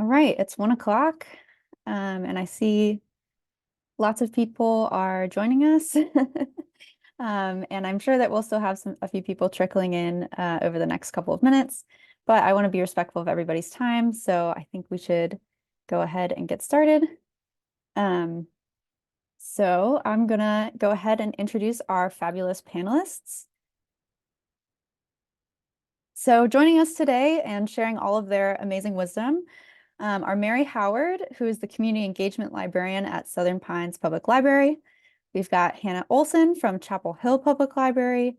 All right, it's 1 o'clock, and I see lots of people are joining us. And I'm sure that we'll still have a few people trickling in over the next couple of minutes, but I want to be respectful of everybody's time, so I think we should go ahead and get started. Um, so I'm gonna go ahead and introduce our fabulous panelists. So joining us today and sharing all of their amazing wisdom are Mary Howard, who is the Community Engagement Librarian at Southern Pines Public Library. We've got Hannah Olson from Chapel Hill Public Library,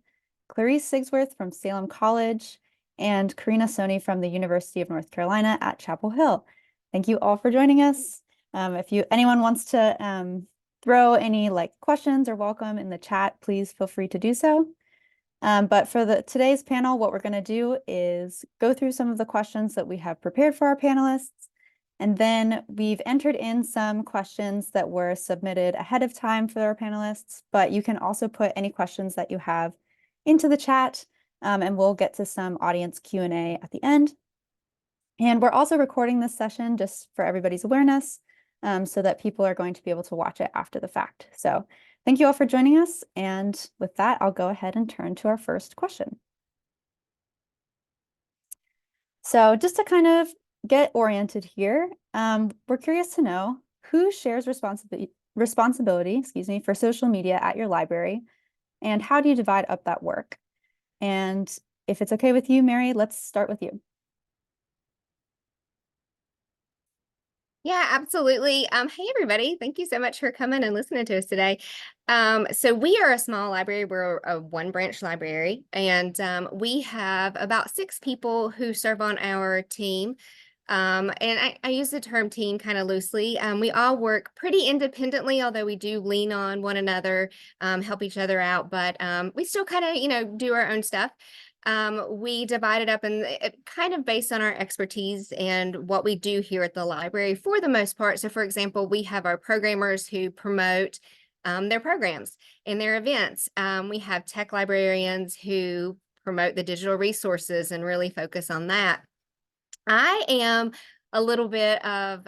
Clarice Sigsworth from Salem College, and Karina Soni from the University of North Carolina at Chapel Hill. Thank you all for joining us. If anyone wants to throw any questions or welcome in the chat, please feel free to do so. But for today's panel, what we're going to do is go through some of the questions that we have prepared for our panelists. And then we've entered in some questions that were submitted ahead of time for our panelists, but you can also put any questions that you have into the chat, and we'll get to some audience Q&A at the end. And we're also recording this session just for everybody's awareness, so that people are going to be able to watch it after the fact. So thank you all for joining us. And with that, I'll go ahead and turn to our first question. So just to kind of get oriented here, we're curious to know who shares responsibility, for social media at your library, and how do you divide up that work? And if it's okay with you, Mary, let's start with you. Yeah, absolutely. Hey, everybody. Thank you so much for coming and listening to us today. So we are a small library. We're a one-branch library, and we have about 6 people who serve on our team. And I use the term team kind of loosely. We all work pretty independently, although we do lean on one another, help each other out, but we still kind of, do our own stuff. We divide it up and kind of based on our expertise and what we do here at the library for the most part. So for example, we have our programmers who promote their programs and their events. We have tech librarians who promote the digital resources and really focus on that. I am a little bit of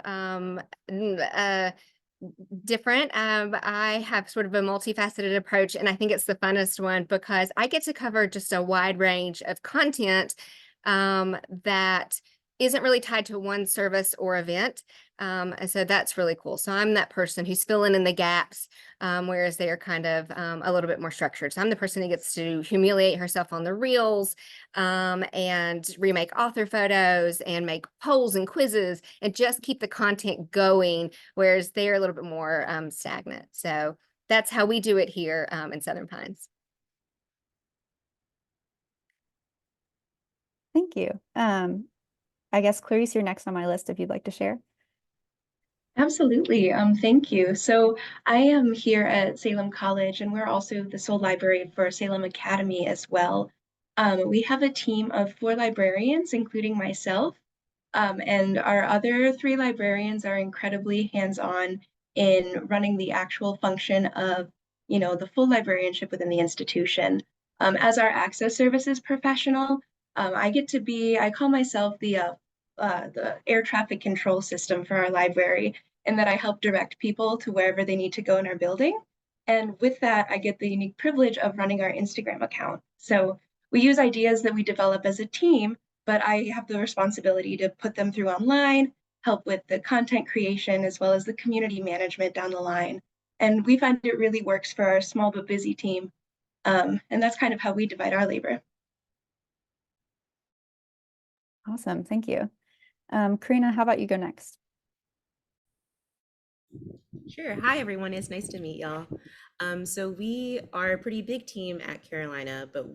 different. I have sort of a multifaceted approach, and I think it's the funnest one because I get to cover just a wide range of content that isn't really tied to one service or event. And so that's really cool. So I'm that person who's filling in the gaps, whereas they are kind of a little bit more structured. So I'm the person who gets to humiliate herself on the reels and remake author photos and make polls and quizzes and just keep the content going, whereas they're a little bit more stagnant. So that's how we do it here in Southern Pines. Thank you. I guess, Clarice, you're next on my list if you'd like to share. Absolutely. Thank you. So I am here at Salem College, and we're also the sole library for Salem Academy as well. We have a team of 4 librarians, including myself, and our other 3 librarians are incredibly hands-on in running the actual function of, the full librarianship within the institution. As our access services professional, I call myself the air traffic control system for our library, and that I help direct people to wherever they need to go in our building. And with that, I get the unique privilege of running our Instagram account. So we use ideas that we develop as a team, but I have the responsibility to put them through online, help with the content creation, as well as the community management down the line. And we find it really works for our small but busy team. And that's kind of how we divide our labor. Awesome, thank you. Karina, how about you go next? Sure. Hi, everyone. It's nice to meet y'all. So we are a pretty big team at Carolina, but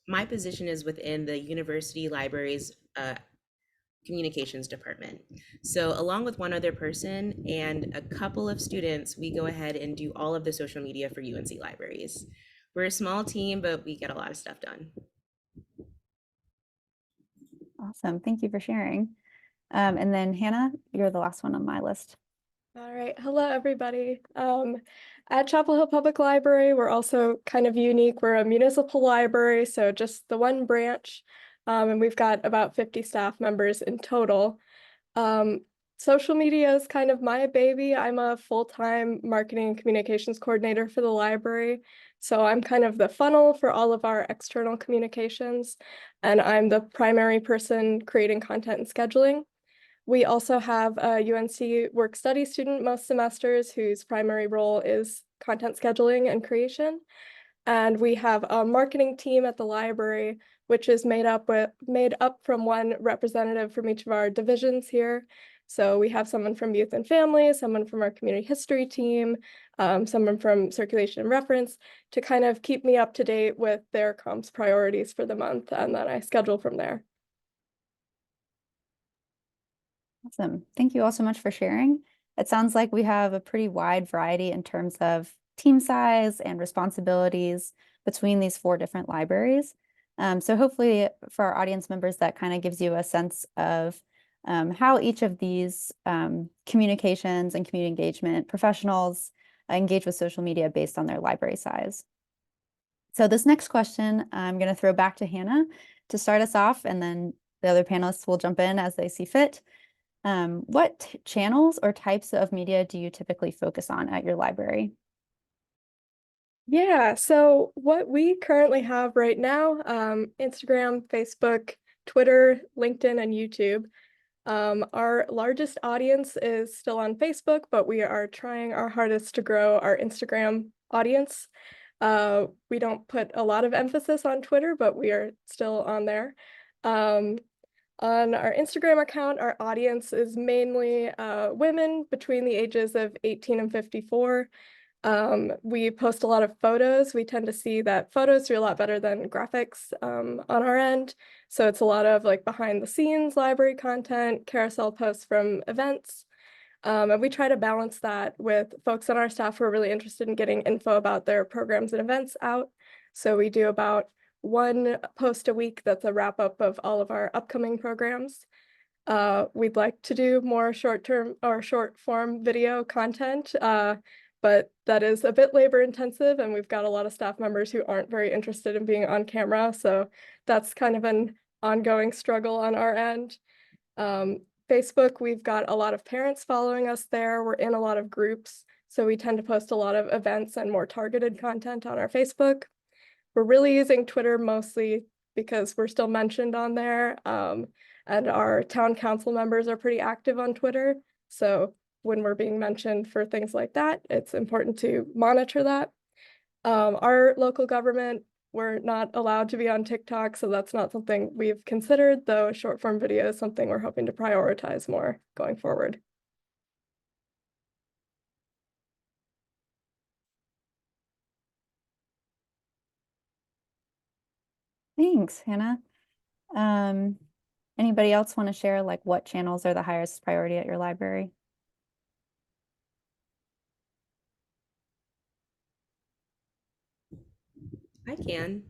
my position is within the university library's communications department. So along with one other person and a couple of students, we go ahead and do all of the social media for UNC libraries. We're a small team, but we get a lot of stuff done. Awesome, thank you for sharing. And then Hannah, you're the last one on my list. All right. Hello, everybody. At Chapel Hill Public Library, we're also kind of unique. We're a municipal library, so just the one branch, and we've got about 50 staff members in total. Social media is kind of my baby. I'm a full-time marketing and communications coordinator for the library. So I'm kind of the funnel for all of our external communications, and I'm the primary person creating content and scheduling. We also have a UNC work study student most semesters whose primary role is content scheduling and creation. And we have a marketing team at the library, which is made up from one representative from each of our divisions here. So we have someone from youth and family, someone from our community history team, someone from circulation and reference to kind of keep me up to date with their comps priorities for the month, and then I schedule from there. Awesome. Thank you all so much for sharing. It sounds like we have a pretty wide variety in terms of team size and responsibilities between these 4 different libraries. So hopefully for our audience members, that kind of gives you a sense of how each of these communications and community engagement professionals engage with social media based on their library size. So this next question, I'm going to throw back to Hannah to start us off, and then the other panelists will jump in as they see fit. What channels or types of media do you typically focus on at your library? Yeah, so what we currently have right now, Instagram, Facebook, Twitter, LinkedIn, and YouTube. Our largest audience is still on Facebook, but we are trying our hardest to grow our Instagram audience. We don't put a lot of emphasis on Twitter, but we are still on there. On our Instagram account, our audience is mainly women between the ages of 18 and 54. We post a lot of photos. We tend to see that photos do a lot better than graphics on our end. So it's a lot of like behind the scenes library content, carousel posts from events. And we try to balance that with folks on our staff who are really interested in getting info about their programs and events out. So we do about 1 post a week that's a wrap up of all of our upcoming programs. We'd like to do more short-term or short-form video content, but that is a bit labor intensive, and we've got a lot of staff members who aren't very interested in being on camera. So that's kind of an ongoing struggle on our end. Facebook, we've got a lot of parents following us there. We're in a lot of groups, so we tend to post a lot of events and more targeted content on our Facebook. We're really using Twitter mostly because we're still mentioned on there, and our town council members are pretty active on Twitter. So when we're being mentioned for things like that, it's important to monitor that. Our local government, we're not allowed to be on TikTok, so that's not something we've considered, though short form video is something we're hoping to prioritize more going forward. Thanks, Hannah. Anybody else want to share like what channels are the highest priority at your library? I can.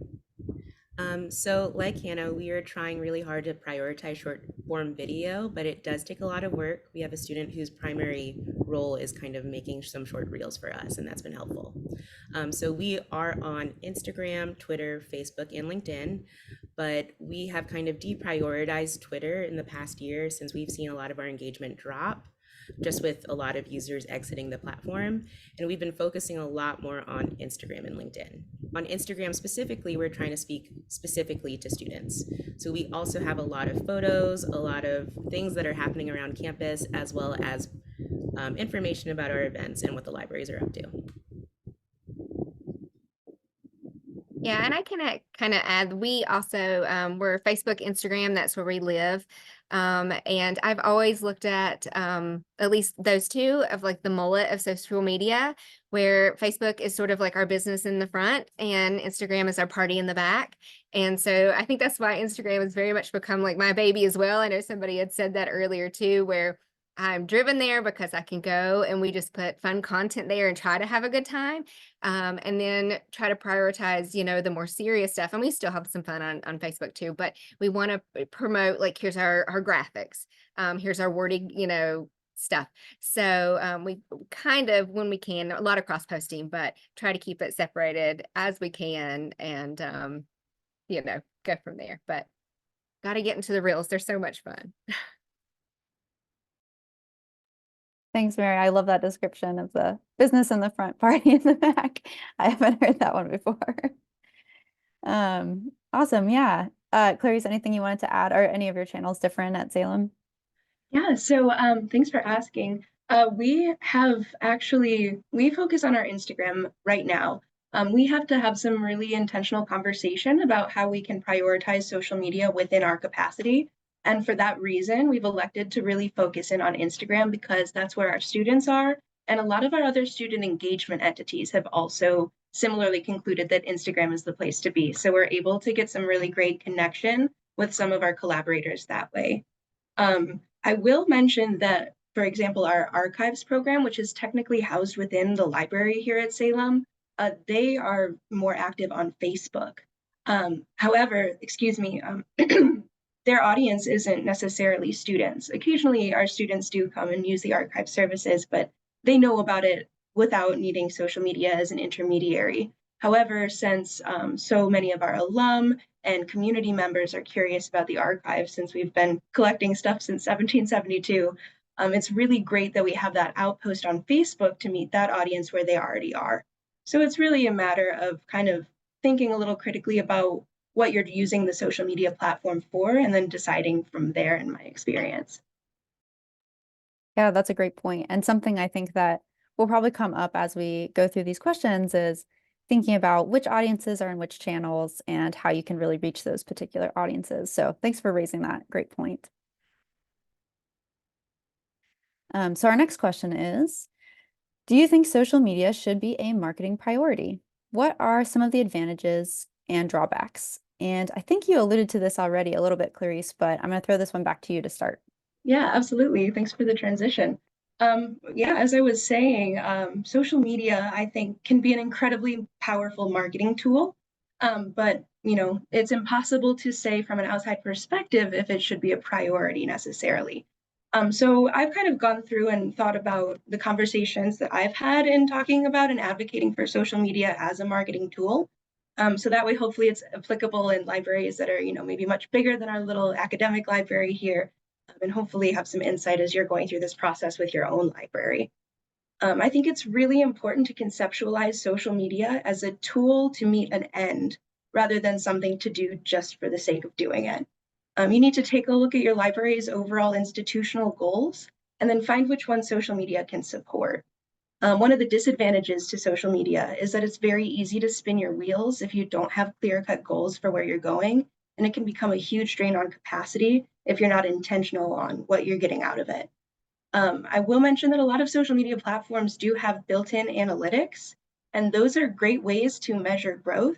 So like Hannah, we are trying really hard to prioritize short form video, but it does take a lot of work. We have a student whose primary role is kind of making some short reels for us, and that's been helpful. So we are on Instagram, Twitter, Facebook, and LinkedIn, but we have kind of deprioritized Twitter in the past year since we've seen a lot of our engagement drop, just with a lot of users exiting the platform. And we've been focusing a lot more on Instagram and LinkedIn. On Instagram specifically, we're trying to speak specifically to students. So we also have a lot of photos, a lot of things that are happening around campus, as well as information about our events and what the libraries are up to. Yeah, and I can kind of add, we also, we're Facebook, Instagram, that's where we live. And I've always looked at least those 2 of like the mullet of social media, where Facebook is sort of like our business in the front and Instagram is our party in the back. And so I think that's why Instagram has very much become like my baby as well. I know somebody had said that earlier too, where I'm driven there because I can go and we just put fun content there and try to have a good time. And then try to prioritize, the more serious stuff. And we still have some fun on Facebook too, but we want to promote, like, here's our graphics. Here's our wording, stuff. So we kind of, when we can, a lot of cross posting, but try to keep it separated as we can and, go from there. But got to get into the reels. They're so much fun. Thanks, Mary. I love that description of the business in the front, party in the back. I haven't heard that one before. Awesome. Yeah. Clarice, anything you wanted to add? Are any of your channels different at Salem? Yeah, so thanks for asking. We focus on our Instagram right now. We have to have some really intentional conversation about how we can prioritize social media within our capacity. And for that reason, we've elected to really focus in on Instagram because that's where our students are. And a lot of our other student engagement entities have also similarly concluded that Instagram is the place to be. So we're able to get some really great connection with some of our collaborators that way. I will mention that, for example, our archives program, which is technically housed within the library here at Salem, they are more active on Facebook. However, excuse me, their audience isn't necessarily students. Occasionally, our students do come and use the archive services, but they know about it without needing social media as an intermediary. However, since so many of our alum and community members are curious about the archive since we've been collecting stuff since 1772, it's really great that we have that outpost on Facebook to meet that audience where they already are. So it's really a matter of kind of thinking a little critically about what you're using the social media platform for and then deciding from there, in my experience. Yeah, that's a great point. And something I think that will probably come up as we go through these questions is thinking about which audiences are in which channels and how you can really reach those particular audiences. So thanks for raising that. Great point. So our next question is, do you think social media should be a marketing priority? What are some of the advantages and drawbacks? And I think you alluded to this already a little bit, Clarice, but I'm going to throw this one back to you to start. Yeah, absolutely. Thanks for the transition. Yeah, as I was saying, social media, I think, can be an incredibly powerful marketing tool. But, it's impossible to say from an outside perspective if it should be a priority necessarily. So I've kind of gone through and thought about the conversations that I've had in talking about and advocating for social media as a marketing tool. So that way, hopefully it's applicable in libraries that are, maybe much bigger than our little academic library here, and hopefully have some insight as you're going through this process with your own library. I think it's really important to conceptualize social media as a tool to meet an end rather than something to do just for the sake of doing it. You need to take a look at your library's overall institutional goals and then find which ones social media can support. One of the disadvantages to social media is that it's very easy to spin your wheels if you don't have clear-cut goals for where you're going, and it can become a huge drain on capacity if you're not intentional on what you're getting out of it. I will mention that a lot of social media platforms do have built-in analytics, and those are great ways to measure growth.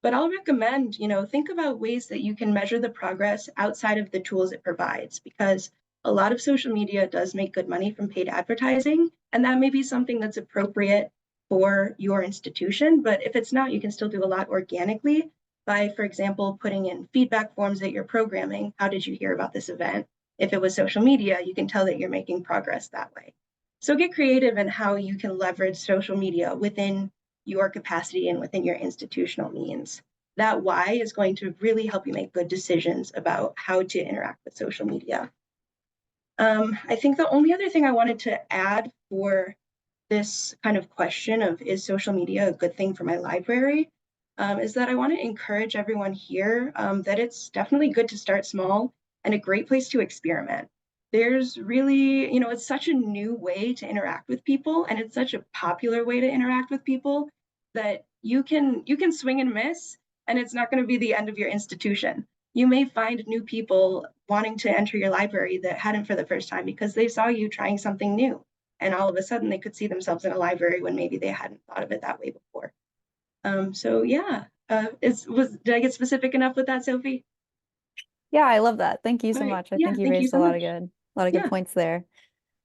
But I'll recommend, think about ways that you can measure the progress outside of the tools it provides, because a lot of social media does make good money from paid advertising, and that may be something that's appropriate for your institution. But if it's not, you can still do a lot organically by, for example, putting in feedback forms that you're programming. How did you hear about this event? If it was social media, you can tell that you're making progress that way. So get creative in how you can leverage social media within your capacity and within your institutional means. That why is going to really help you make good decisions about how to interact with social media. I think the only other thing I wanted to add for this kind of question of is social media a good thing for my library is that I want to encourage everyone here that it's definitely good to start small and a great place to experiment. There's really, it's such a new way to interact with people, and it's such a popular way to interact with people that you can swing and miss, and it's not going to be the end of your institution. You may find new people wanting to enter your library that hadn't for the first time because they saw you trying something new, and all of a sudden they could see themselves in a library when maybe they hadn't thought of it that way before. So yeah, did I get specific enough with that, Sophie? Yeah, I love that. Thank you so All right. much. I Yeah, think you thank you raised so a lot much. of good Yeah. points there.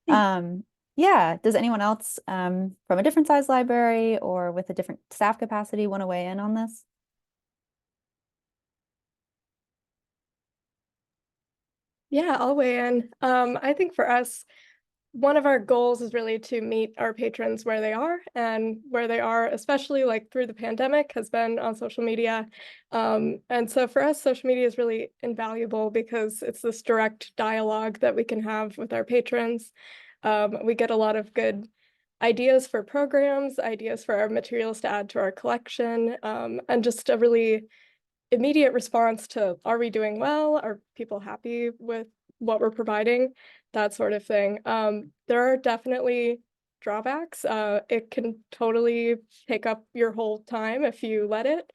Thanks. Yeah, does anyone else from a different size library or with a different staff capacity want to weigh in on this? Yeah, I'll weigh in. I think for us, one of our goals is really to meet our patrons where they are, and where they are, especially like through the pandemic, has been on social media. And so for us, social media is really invaluable because it's this direct dialogue that we can have with our patrons. We get a lot of good ideas for programs, ideas for our materials to add to our collection, and just a really immediate response to, are we doing well? Are people happy with what we're providing? That sort of thing. There are definitely drawbacks. It can totally take up your whole time if you let it.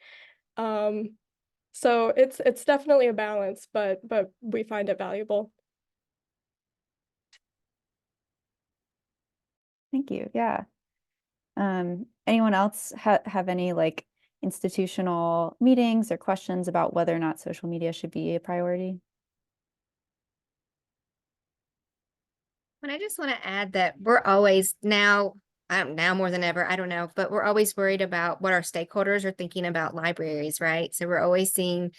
So it's definitely a balance, but we find it valuable. Thank you. Yeah. Anyone else have any like institutional meetings or questions about whether or not social media should be a priority? And I just want to add that we're always now more than ever, I don't know, but we're always worried about what our stakeholders are thinking about libraries, right? So we're always seeing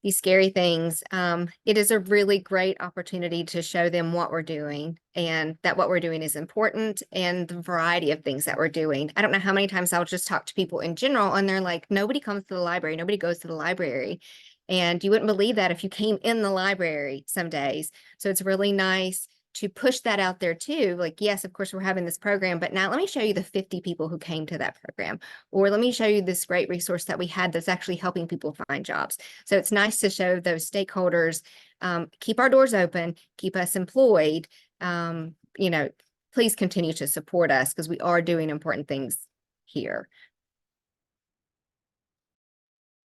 these scary things. It is a really great opportunity to show them what we're doing and that what we're doing is important and the variety of things that we're doing. I don't know how many times I'll just talk to people in general and they're like, nobody comes to the library, nobody goes to the library. And you wouldn't believe that if you came in the library some days. So it's really nice to push that out there too. Like, yes, of course, we're having this program, but now let me show you the 50 people who came to that program, or let me show you this great resource that we had that's actually helping people find jobs. So it's nice to show those stakeholders, keep our doors open, keep us employed. You know, please continue to support us because we are doing important things here.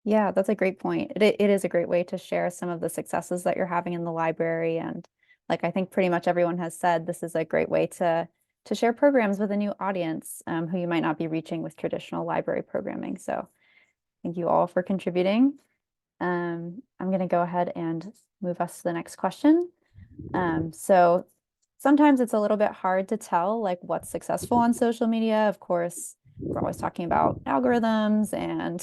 Yeah, that's a great point. It is a great way to share some of the successes that you're having in the library. And like I think pretty much everyone has said, this is a great way to share programs with a new audience who you might not be reaching with traditional library programming. So thank you all for contributing. I'm going to go ahead and move us to the next question. So sometimes it's a little bit hard to tell like what's successful on social media. Of course, we're always talking about algorithms and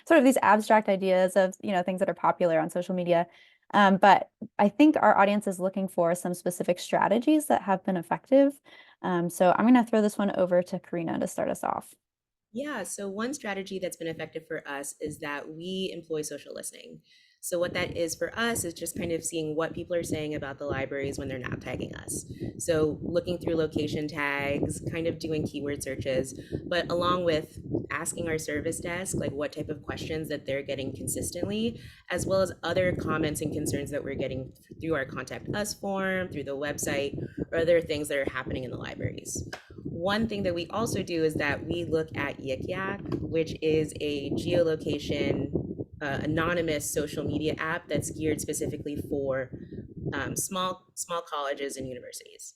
sort of these abstract ideas of, you know, things that are popular on social media. But I think our audience is looking for some specific strategies that have been effective. So I'm going to throw this one over to Karina to start us off. Yeah, so one strategy that's been effective for us is that we employ social listening. So what that is for us is just kind of seeing what people are saying about the libraries when they're not tagging us. So looking through location tags, kind of doing keyword searches, but along with asking our service desk, like what type of questions that they're getting consistently, as well as other comments and concerns that we're getting through our Contact Us form, through the website, or other things that are happening in the libraries. One thing that we also do is that we look at Yik Yak, which is a geolocation anonymous social media app that's geared specifically for small colleges and universities.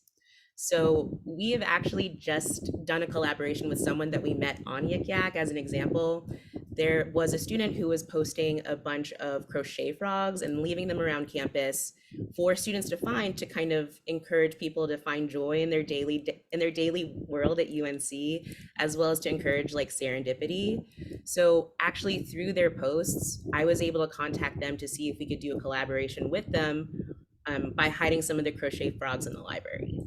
So we have actually just done a collaboration with someone that we met on Yik Yak. As an example, there was a student who was posting a bunch of crochet frogs and leaving them around campus for students to find, to kind of encourage people to find joy in their daily world at UNC, as well as to encourage like serendipity. So actually through their posts, I was able to contact them to see if we could do a collaboration with them by hiding some of the crochet frogs in the library.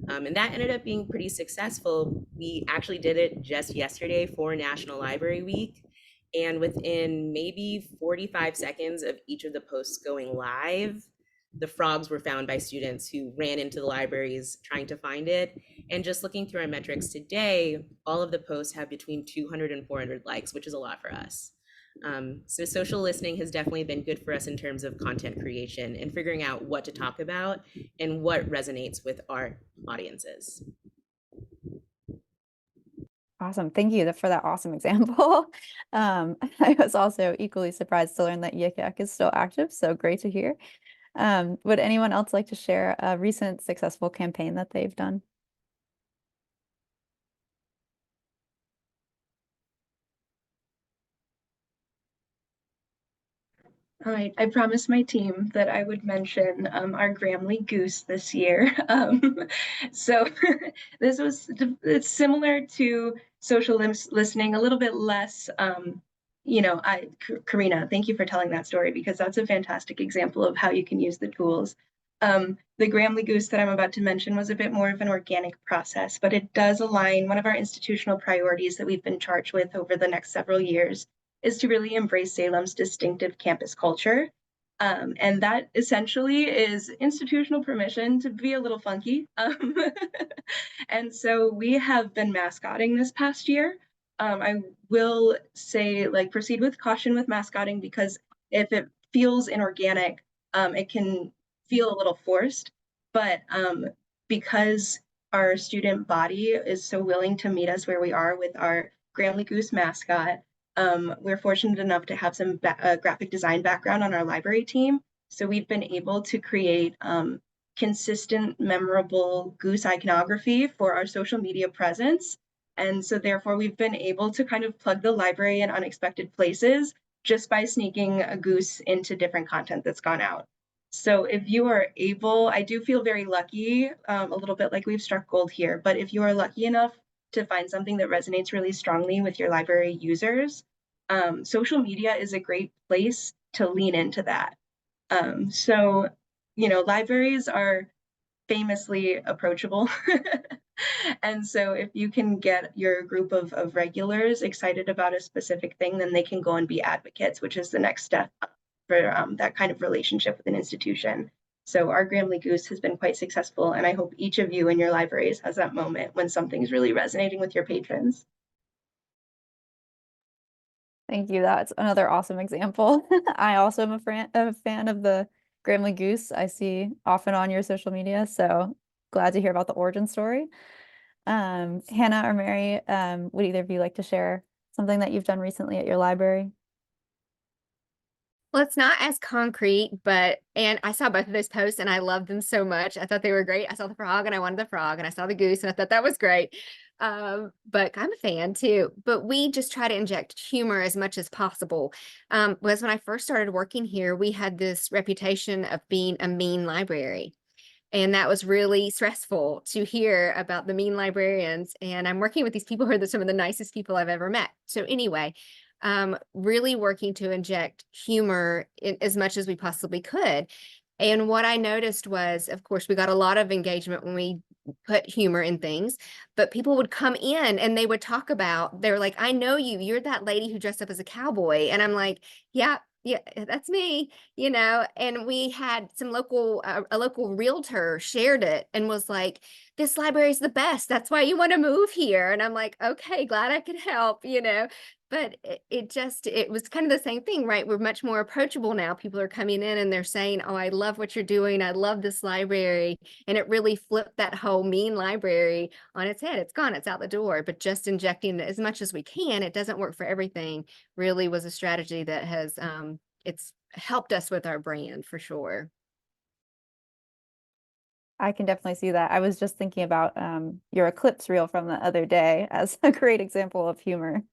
And that ended up being pretty successful. We actually did it just yesterday for National Library Week. And within maybe 45 seconds of each of the posts going live, the frogs were found by students who ran into the libraries trying to find it. And just looking through our metrics today, all of the posts have between 200 and 400 likes, which is a lot for us. So social listening has definitely been good for us in terms of content creation and figuring out what to talk about and what resonates with our audiences. Awesome. Thank you for that awesome example. I was also equally surprised to learn that Yik Yak is still active, so great to hear. Would anyone else like to share a recent successful campaign that they've done? All right, I promised my team that I would mention our Grammy Goose this year. So this was it's similar to social listening, a little bit less. Karina, thank you for telling that story because that's a fantastic example of how you can use the tools. The Grammy Goose that I'm about to mention was a bit more of an organic process, but it does align one of our institutional priorities that we've been charged with over the next several years is to really embrace Salem's distinctive campus culture. And that essentially is institutional permission to be a little funky. And so we have been mascotting this past year. I will say, like, proceed with caution with mascotting, because if it feels inorganic, it can feel a little forced. But because our student body is so willing to meet us where we are with our Grambly Goose mascot, we're fortunate enough to have some graphic design background on our library team. So we've been able to create consistent, memorable goose iconography for our social media presence. And so therefore we've been able to kind of plug the library in unexpected places just by sneaking a goose into different content that's gone out. So if you are able, I do feel very lucky, a little bit like we've struck gold here, but if you are lucky enough to find something that resonates really strongly with your library users, social media is a great place to lean into that. So, you know, libraries are famously approachable. And so if you can get your group of regulars excited about a specific thing, then they can go and be advocates, which is the next step for that kind of relationship with an institution. So our Grambly Goose has been quite successful, and I hope each of you in your libraries has that moment when something's really resonating with your patrons. Thank you. That's another awesome example. I also am a fan of the Grambly Goose. I see often on your social media, so glad to hear about the origin story. Hannah or Mary, would either of you like to share something that you've done recently at your library? Well, it's not as concrete, and I saw both of those posts and I loved them so much. I thought they were great. I saw the frog and I wanted the frog, and I saw the goose and I thought that was great. But I'm a fan too. But we just try to inject humor as much as possible. Was when I first started working here, we had this reputation of being a mean library. And that was really stressful to hear about the mean librarians. And I'm working with these people who are some of the nicest people I've ever met. So anyway, really working to inject humor in as much as we possibly could. And what I noticed was, of course, we got a lot of engagement when we put humor in things, but people would come in and they would talk about, they're like, I know you, you're that lady who dressed up as a cowboy. And I'm like, yeah, that's me, and we had some a local realtor shared it and was like, this library is the best. That's why you want to move here. And I'm like, okay, glad I could help, but it was kind of the same thing, right? We're much more approachable now. People are coming in and they're saying, oh, I love what you're doing. I love this library. And it really flipped that whole mean library on its head. It's gone, it's out the door, but just injecting as much as we can. It doesn't work for everything. Really was a strategy that has, it's helped us with our brand for sure. I can definitely see that. I was just thinking about your eclipse reel from the other day as a great example of humor.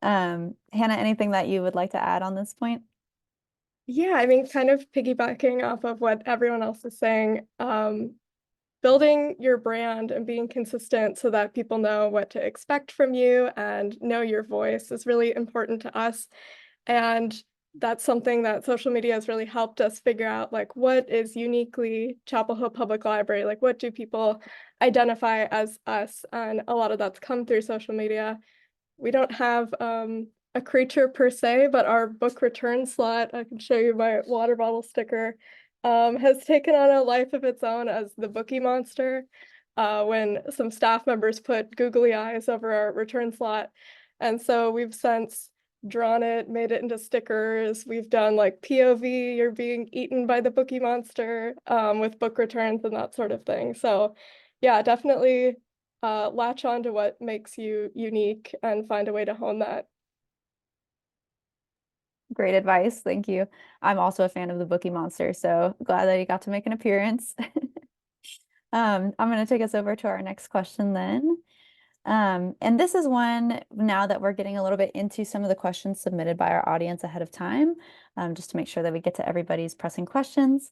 Hannah, anything that you would like to add on this point? Yeah, I mean, kind of piggybacking off of what everyone else is saying, building your brand and being consistent so that people know what to expect from you and know your voice is really important to us. And that's something that social media has really helped us figure out, like, what is uniquely Chapel Hill Public Library? Like, what do people identify as us? And a lot of that's come through social media. We don't have a creature per se, but our book return slot, I can show you my water bottle sticker, has taken on a life of its own as the Bookie Monster, when some staff members put googly eyes over our return slot. And so we've since drawn it, made it into stickers. We've done like POV, you're being eaten by the Bookie Monster, with book returns and that sort of thing. So yeah, definitely latch on to what makes you unique and find a way to hone that. Great advice. Thank you. I'm also a fan of the Bookie Monster, so glad that he got to make an appearance. I'm going to take us over to our next question then. And this is one now that we're getting a little bit into some of the questions submitted by our audience ahead of time, just to make sure that we get to everybody's pressing questions.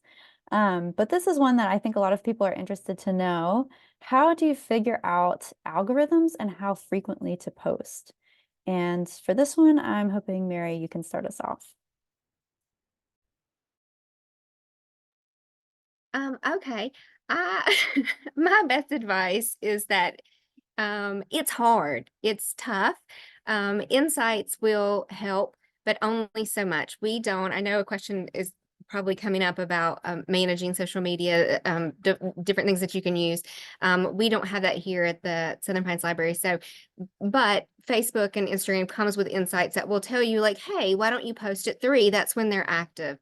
But this is one that I think a lot of people are interested to know. How do you figure out algorithms and how frequently to post? And for this one, I'm hoping, Mary, you can start us off. Okay. My best advice is that it's hard. It's tough. Insights will help, but only so much. We don't, I know a question is probably coming up about managing social media, different things that you can use. We don't have that here at the Southern Pines Library. So, but Facebook and Instagram comes with insights that will tell you like, hey, why don't you post at 3? That's when they're active.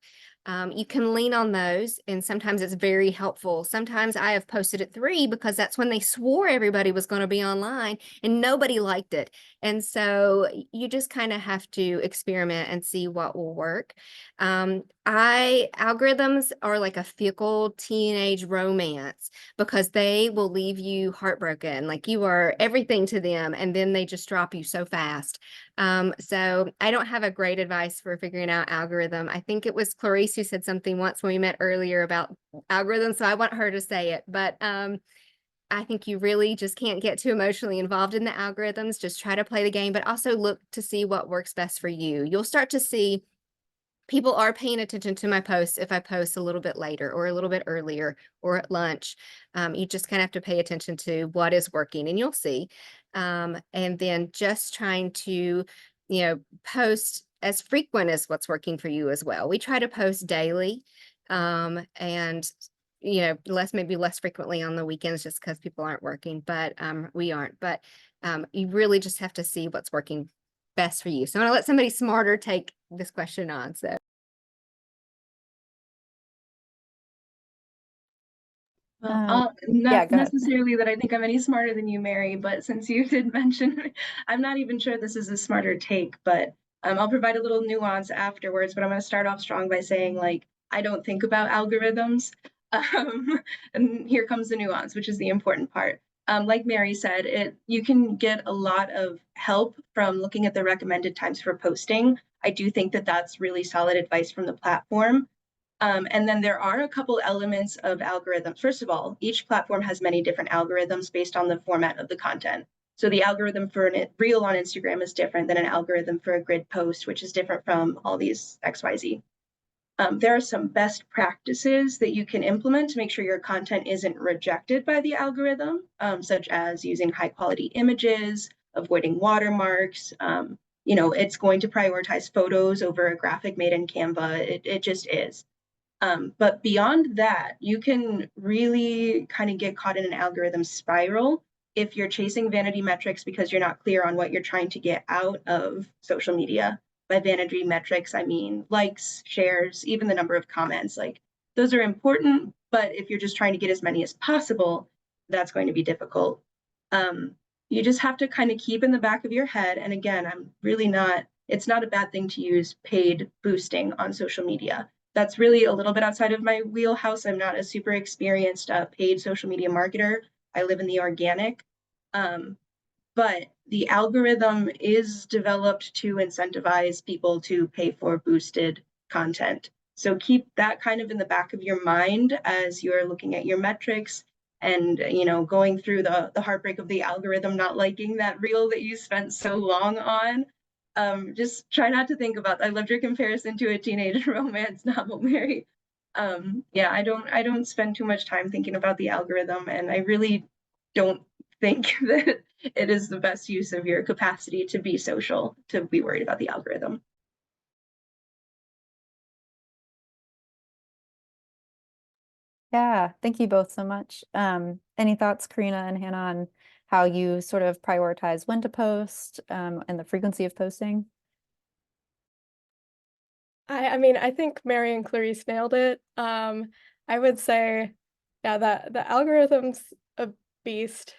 You can lean on those, and sometimes it's very helpful. Sometimes I have posted at 3 because that's when they swore everybody was going to be online and nobody liked it. And so you just kind of have to experiment and see what will work. Algorithms are like a fickle teenage romance because they will leave you heartbroken, like you are everything to them, and then they just drop you so fast. So I don't have a great advice for figuring out algorithm. I think it was Clarice who said something once when we met earlier about algorithms, so I want her to say it. But I think you really just can't get too emotionally involved in the algorithms. Just try to play the game, but also look to see what works best for you. You'll start to see people are paying attention to my posts if I post a little bit later or a little bit earlier or at lunch. You just kind of have to pay attention to what is working, and you'll see. And then just trying to, post as frequent as what's working for you as well. We try to post daily, and maybe less frequently on the weekends just because people aren't working, but we aren't. But you really just have to see what's working best for you. So I'm gonna let somebody smarter take this question on. So Well, yeah, not go ahead. necessarily that I think I'm any smarter than you, Mary, but since you did mention, I'm not even sure this is a smarter take, but I'll provide a little nuance afterwards. But I'm going to start off strong by saying, like, I don't think about algorithms. And here comes the nuance, which is the important part. Like Mary said, you can get a lot of help from looking at the recommended times for posting. I do think that that's really solid advice from the platform. And then there are a couple elements of algorithms. First of all, each platform has many different algorithms based on the format of the content. So the algorithm for a reel on Instagram is different than an algorithm for a grid post, which is different from all these XYZ. There are some best practices that you can implement to make sure your content isn't rejected by the algorithm, such as using high quality images, avoiding watermarks. It's going to prioritize photos over a graphic made in Canva. It just is. But beyond that, you can really kind of get caught in an algorithm spiral if you're chasing vanity metrics because you're not clear on what you're trying to get out of social media. By vanity metrics, I mean likes, shares, even the number of comments. Like, those are important, but if you're just trying to get as many as possible, that's going to be difficult. You just have to kind of keep in the back of your head. And again, it's not a bad thing to use paid boosting on social media. That's really a little bit outside of my wheelhouse. I'm not a super experienced paid social media marketer. I live in the organic. But the algorithm is developed to incentivize people to pay for boosted content. So keep that kind of in the back of your mind as you're looking at your metrics and going through the heartbreak of the algorithm not liking that reel that you spent so long on. Just try not to think about. I loved your comparison to a teenage romance novel, Mary. Yeah, I don't spend too much time thinking about the algorithm, and I really don't think that it is the best use of your capacity to be social to be worried about the algorithm. Yeah, thank you both so much. Any thoughts, Karina and Hannah, on how you sort of prioritize when to post, and the frequency of posting? I mean, I think Mary and Clarice nailed it. I would say, yeah, that the algorithm's a beast.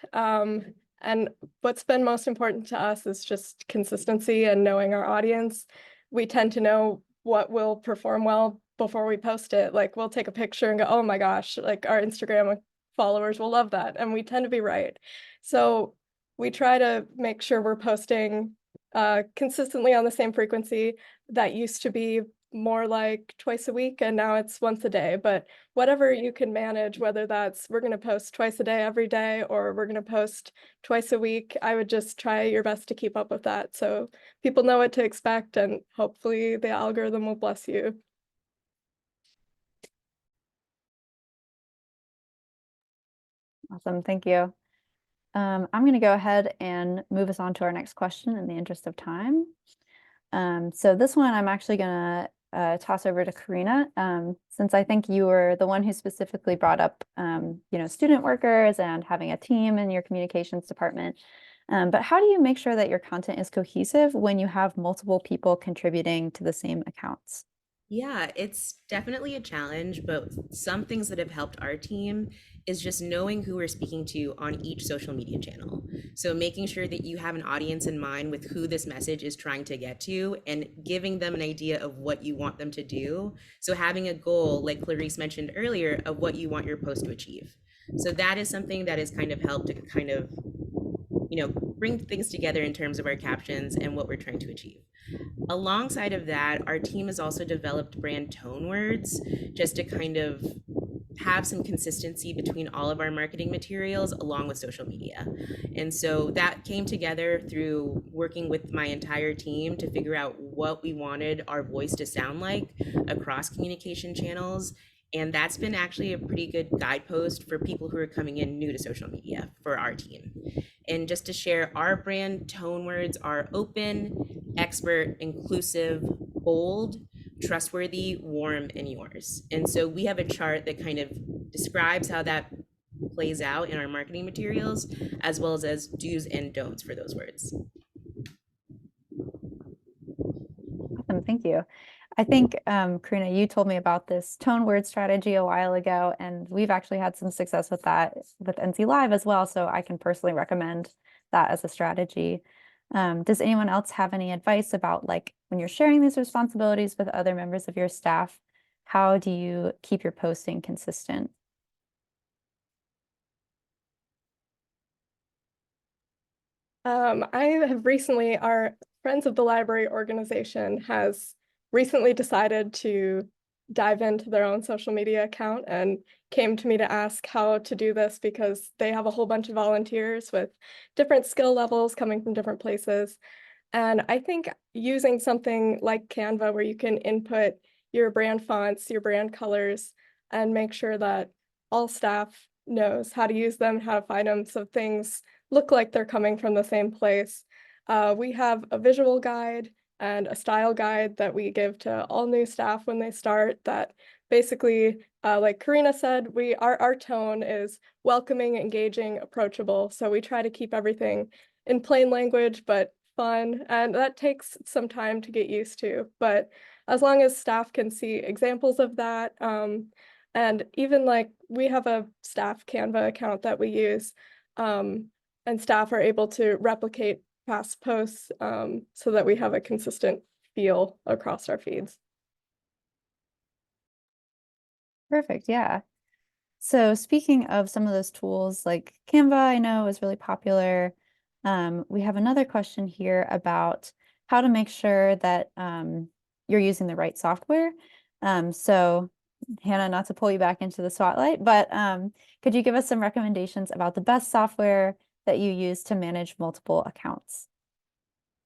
And what's been most important to us is just consistency and knowing our audience. We tend to know what will perform well before we post it. Like, we'll take a picture and go, oh my gosh, like our Instagram followers will love that. And we tend to be right. So we try to make sure we're posting consistently on the same frequency. That used to be more like twice a week, and now it's once a day. But whatever you can manage, whether that's we're going to post twice a day every day or we're going to post twice a week, I would just try your best to keep up with that so people know what to expect, and hopefully the algorithm will bless you. Awesome, thank you. I'm going to go ahead and move us on to our next question in the interest of time. So this one I'm actually gonna toss over to Karina, since I think you were the one who specifically brought up, student workers and having a team in your communications department. But how do you make sure that your content is cohesive when you have multiple people contributing to the same accounts? Yeah, it's definitely a challenge, but some things that have helped our team is just knowing who we're speaking to on each social media channel. So making sure that you have an audience in mind with who this message is trying to get to and giving them an idea of what you want them to do. So having a goal, like Clarice mentioned earlier, of what you want your post to achieve. So that is something that has kind of helped to kind of, bring things together in terms of our captions and what we're trying to achieve. Alongside of that, our team has also developed brand tone words just to kind of have some consistency between all of our marketing materials along with social media. And so that came together through working with my entire team to figure out what we wanted our voice to sound like across communication channels. And that's been actually a pretty good guidepost for people who are coming in new to social media for our team. And just to share, our brand tone words are open, expert, inclusive, bold, trustworthy, warm, and yours. And so we have a chart that kind of describes how that plays out in our marketing materials, as well as do's and don'ts for those words. Awesome, thank you. I think, Karina, you told me about this tone word strategy a while ago, and we've actually had some success with that with NC Live as well. So I can personally recommend that as a strategy. Does anyone else have any advice about, like, when you're sharing these responsibilities with other members of your staff, how do you keep your posting consistent? I have recently, our Friends of the Library organization has recently decided to dive into their own social media account and came to me to ask how to do this because they have a whole bunch of volunteers with different skill levels coming from different places. And I think using something like Canva where you can input your brand fonts, your brand colors, and make sure that all staff knows how to use them, how to find them, so things look like they're coming from the same place. We have a visual guide and a style guide that we give to all new staff when they start that basically, like Karina said, our tone is welcoming, engaging, approachable. So we try to keep everything in plain language, but fun. And that takes some time to get used to. But as long as staff can see examples of that, and even like we have a staff Canva account that we use, and staff are able to replicate past posts so that we have a consistent feel across our feeds. Perfect, yeah. So speaking of some of those tools, like Canva, I know is really popular. We have another question here about how to make sure that you're using the right software. So Hannah, not to pull you back into the spotlight, but could you give us some recommendations about the best software that you use to manage multiple accounts?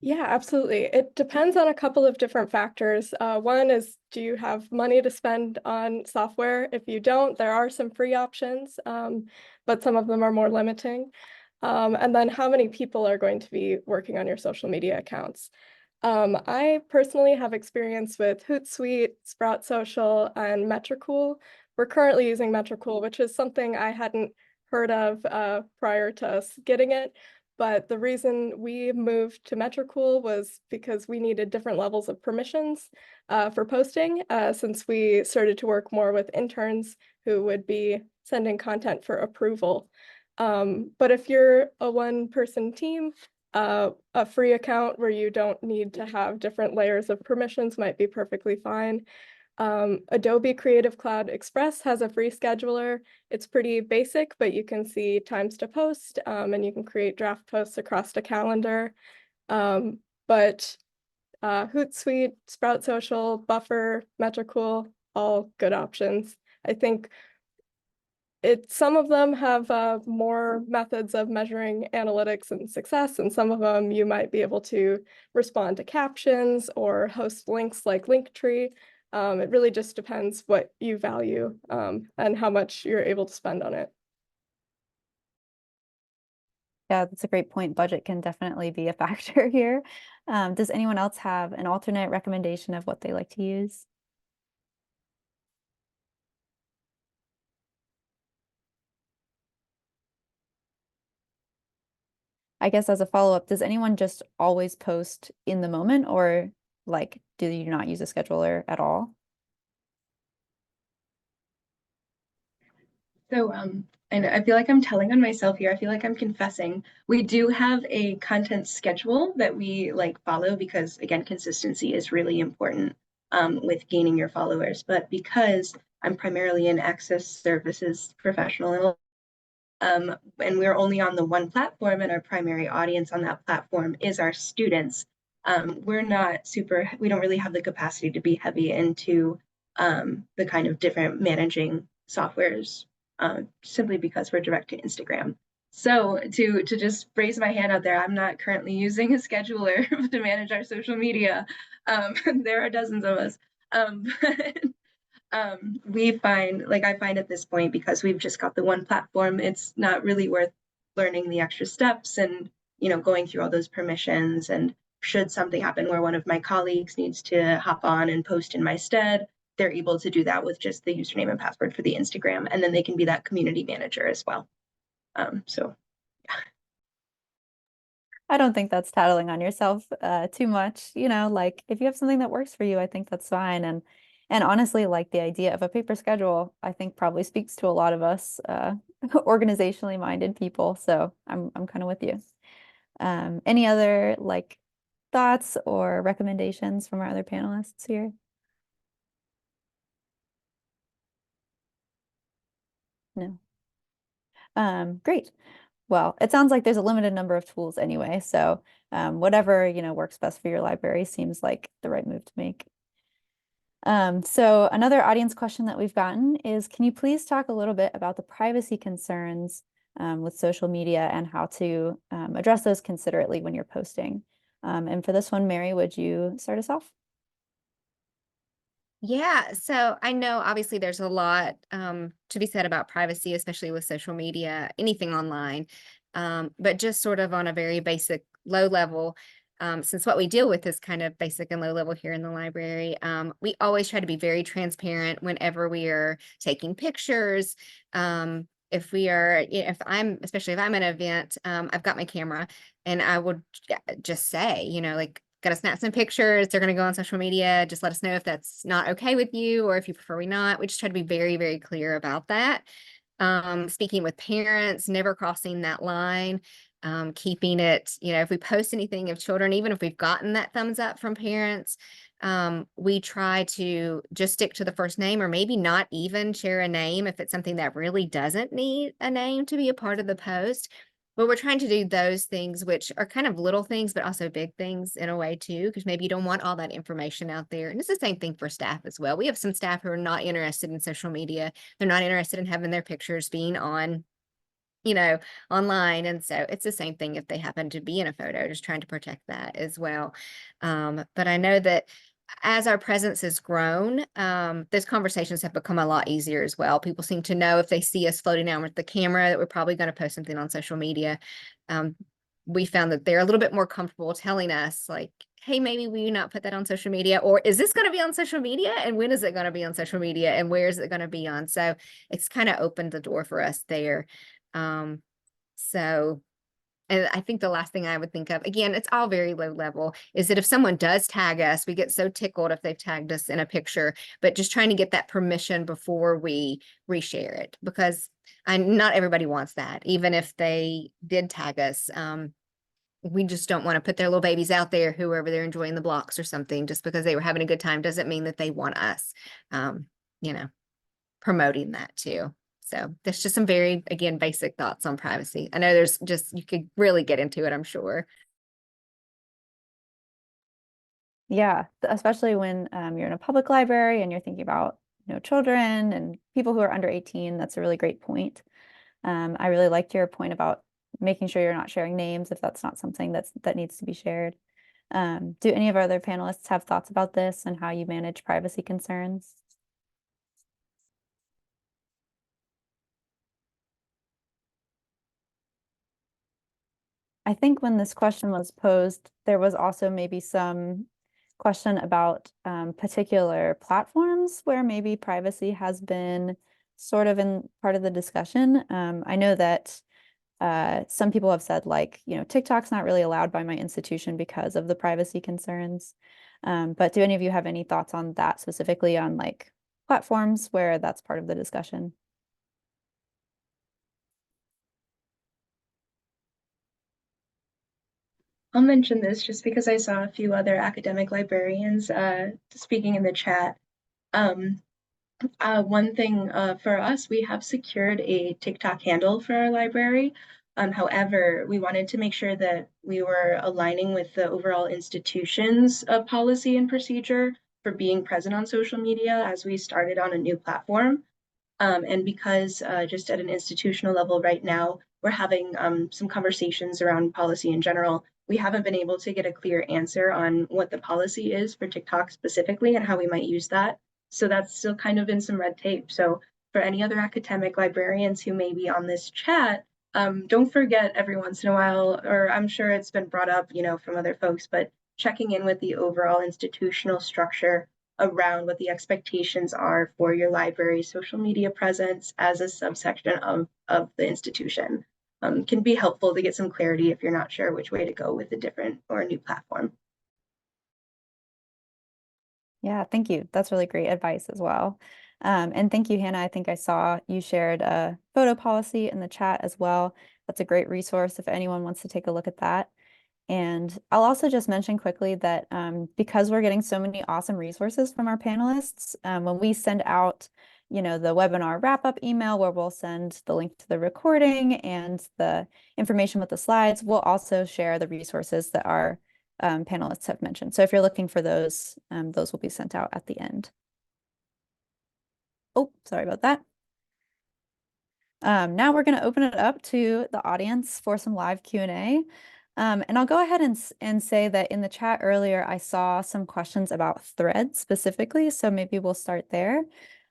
Yeah, absolutely. It depends on a couple of different factors. One is, do you have money to spend on software? If you don't, there are some free options, but some of them are more limiting. And then how many people are going to be working on your social media accounts? I personally have experience with Hootsuite, Sprout Social, and Metricool. We're currently using Metricool, which is something I hadn't heard of prior to us getting it. But the reason we moved to Metricool was because we needed different levels of permissions for posting since we started to work more with interns who would be sending content for approval. But if you're a one-person team, a free account where you don't need to have different layers of permissions might be perfectly fine. Adobe Creative Cloud Express has a free scheduler. It's pretty basic, but you can see times to post and you can create draft posts across the calendar. But Hootsuite, Sprout Social, Buffer, Metricool, all good options. I think some of them have more methods of measuring analytics and success, and some of them you might be able to respond to captions or host links like Linktree. It really just depends what you value and how much you're able to spend on it. Yeah, that's a great point. Budget can definitely be a factor here. Does anyone else have an alternate recommendation of what they like to use? I guess as a follow-up, does anyone just always post in the moment, or like do you not use a scheduler at all? So, and I feel like I'm telling on myself here. I feel like I'm confessing. We do have a content schedule that we like follow because, again, consistency is really important with gaining your followers. But because I'm primarily an access services professional, and we're only on the one platform, and our primary audience on that platform is our students. We're not super. We don't really have the capacity to be heavy into the kind of different managing softwares simply because we're direct to Instagram. So to just raise my hand out there, I'm not currently using a scheduler to manage our social media. There are dozens of us. But we find, like I find at this point, because we've just got the one platform, it's not really worth learning the extra steps and, going through all those permissions. And should something happen where one of my colleagues needs to hop on and post in my stead, they're able to do that with just the username and password for the Instagram, and then they can be that community manager as well. So I don't think that's tattling on yourself too much. Like if you have something that works for you, I think that's fine. And honestly, like the idea of a paper schedule, I think probably speaks to a lot of us organizationally minded people. So I'm kind of with you. Any other like thoughts or recommendations from our other panelists here? No. Great. Well, it sounds like there's a limited number of tools anyway, so whatever, works best for your library seems like the right move to make. So another audience question that we've gotten is, can you please talk a little bit about the privacy concerns with social media and how to address those considerately when you're posting? And for this one, Mary, would you start us off? Yeah, so I know obviously there's a lot to be said about privacy, especially with social media, anything online. But just sort of on a very basic low level, since what we deal with is kind of basic and low level here in the library, we always try to be very transparent whenever we are taking pictures. If we are, especially if I'm at an event, I've got my camera and I would just say, like, got to snap some pictures. They're going to go on social media. Just let us know if that's not okay with you or if you prefer we not. We just try to be very, very clear about that. Speaking with parents, never crossing that line, keeping it, if we post anything of children, even if we've gotten that thumbs up from parents, we try to just stick to the first name or maybe not even share a name if it's something that really doesn't need a name to be a part of the post. But we're trying to do those things, which are kind of little things, but also big things in a way too, because maybe you don't want all that information out there. And it's the same thing for staff as well. We have some staff who are not interested in social media. They're not interested in having their pictures being on, online. And so it's the same thing if they happen to be in a photo, just trying to protect that as well. But I know that as our presence has grown, those conversations have become a lot easier as well. People seem to know if they see us floating down with the camera that we're probably going to post something on social media. We found that they're a little bit more comfortable telling us like, hey, maybe we not put that on social media, or is this going to be on social media? And when is it going to be on social media? And where is it going to be on? So it's kind of opened the door for us there. So and I think the last thing I would think of, again, it's all very low level, is that if someone does tag us, we get so tickled if they've tagged us in a picture, but just trying to get that permission before we reshare it, because not everybody wants that. Even if they did tag us, we just don't want to put their little babies out there, whoever they're enjoying the blocks or something, just because they were having a good time doesn't mean that they want us, promoting that too. So there's just some very, again, basic thoughts on privacy. I know you could really get into it, I'm sure. Yeah, especially when you're in a public library and you're thinking about, children and people who are under 18. That's a really great point. I really liked your point about making sure you're not sharing names if that's not something that needs to be shared. Do any of our other panelists have thoughts about this and how you manage privacy concerns? I think when this question was posed, there was also maybe some question about particular platforms where maybe privacy has been sort of in part of the discussion. I know that some people have said like, TikTok's not really allowed by my institution because of the privacy concerns. But do any of you have any thoughts on that specifically on like platforms where that's part of the discussion? I'll mention this just because I saw a few other academic librarians speaking in the chat. One thing for us, we have secured a TikTok handle for our library. However, we wanted to make sure that we were aligning with the overall institution's policy and procedure for being present on social media as we started on a new platform. And because just at an institutional level right now, we're having some conversations around policy in general. We haven't been able to get a clear answer on what the policy is for TikTok specifically and how we might use that. So that's still kind of in some red tape. So for any other academic librarians who may be on this chat, don't forget every once in a while, or I'm sure it's been brought up, from other folks, but checking in with the overall institutional structure around what the expectations are for your library's social media presence as a subsection of the institution. Can be helpful to get some clarity if you're not sure which way to go with a different or a new platform. Yeah, thank you. That's really great advice as well. And thank you, Hannah. I think I saw you shared a photo policy in the chat as well. That's a great resource if anyone wants to take a look at that. And I'll also just mention quickly that because we're getting so many awesome resources from our panelists, when we send out, the webinar wrap-up email where we'll send the link to the recording and the information with the slides, we'll also share the resources that our panelists have mentioned. So if you're looking for those will be sent out at the end. Oh, sorry about that. Now we're going to open it up to the audience for some live Q&A. And I'll go ahead and say that in the chat earlier, I saw some questions about Threads specifically, so maybe we'll start there.